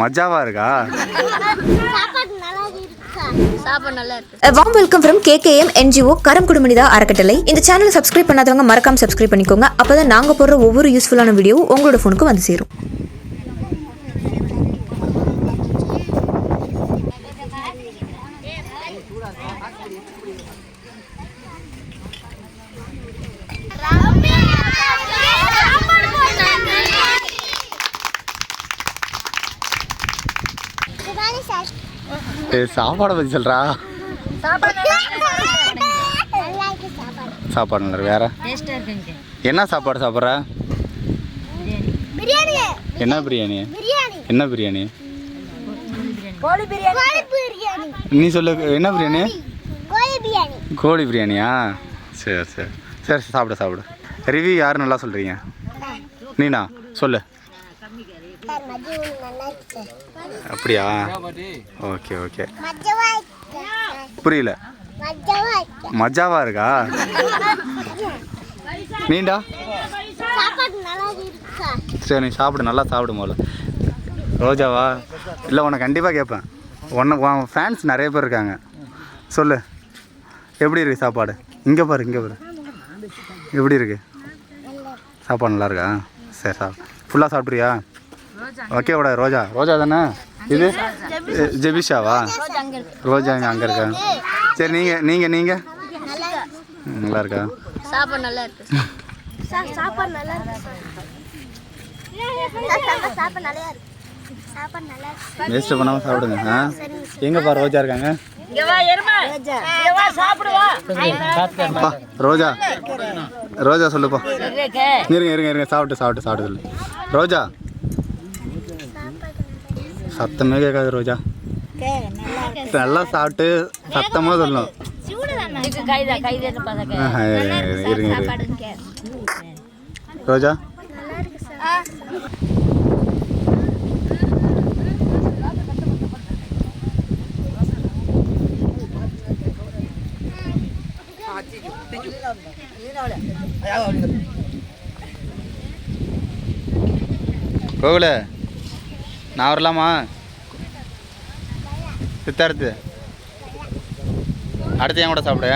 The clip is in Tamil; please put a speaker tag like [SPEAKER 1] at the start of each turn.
[SPEAKER 1] மஜாவா இருக்கா?
[SPEAKER 2] Warm welcome from KKM NGO கரம் குடும்பனிதா அறக்கட்டளை. இந்த சேனலை சப்ஸ்கிரைப் பண்ணாதவங்க மறக்காம சப்ஸ்கிரைப் பண்ணிக்கோங்க. அப்பதான் நாங்க போடுற ஒவ்வொரு யூஸ்ஃபுல்லான வீடியோ உங்களோட ஃபோனுக்கு வந்து சேரும்.
[SPEAKER 1] சாப்பாடை பற்றி சொல்கிறா. சாப்பாடு நல்லா வேற என்ன சாப்பாடு சாப்பிட்ற? என்ன பிரியாணி? என்ன பிரியாணி நீ சொல்லு. என்ன பிரியாணி? கோழி பிரியாணியா? சரி சரி சரி சாப்பிடு சாப்பிடு. ரிவ்யூ யார் நல்லா சொல்கிறீங்க? நீனா சொல்லு. அப்படியா? Okay okay. புரியல. மஜாவா இருக்கா? நீண்டா? சரி நீ சாப்பிடு, நல்லா சாப்பிடு. முதல்ல ரோஜாவா? இல்லை உன்னை கண்டிப்பாக கேட்பேன். உன் ஃபேன்ஸ் நிறைய பேர் இருக்காங்க. சொல்லு எப்படி இருக்கு சாப்பாடு? இங்கே பாரு இங்கே பாரு எப்படி இருக்கு சாப்பாடு? நல்லா இருக்கா? சரி சாப்பிடு. ஃபுல்லாக சாப்பிட்றியா? ஓகே விட. ரோஜா ரோஜா தானே இது? ஜெபிஷாவா? ரோஜா அங்கே இருக்கா? சரி நீங்கள் நீங்கள் நீங்கள் நல்லா இருக்கா?
[SPEAKER 2] சாப்பாடு நல்லா இருக்கு. சாப்பாடு நல்லா இருக்கு.
[SPEAKER 1] வேஸ்ட் பண்ணாமல் சாப்பிடுங்க. எங்கப்பா ரோஜா இருக்காங்க? ரோஜா ரோஜா சொல்லுப்பா. இருங்க இருங்க இருங்க சாப்பிட்டு சாப்பிட்டு சாப்பிட்டு சொல்லு. ரோஜா சத்தமே கேட்காது. ரோஜா நல்லா சாப்பிட்டு சத்தமாக சொல்லணும். இருங்க இருங்க. ரோஜா கோகுல நான் வரலாமா? சித்தார்த்து அடுத்து என் கூட சாப்பிடு.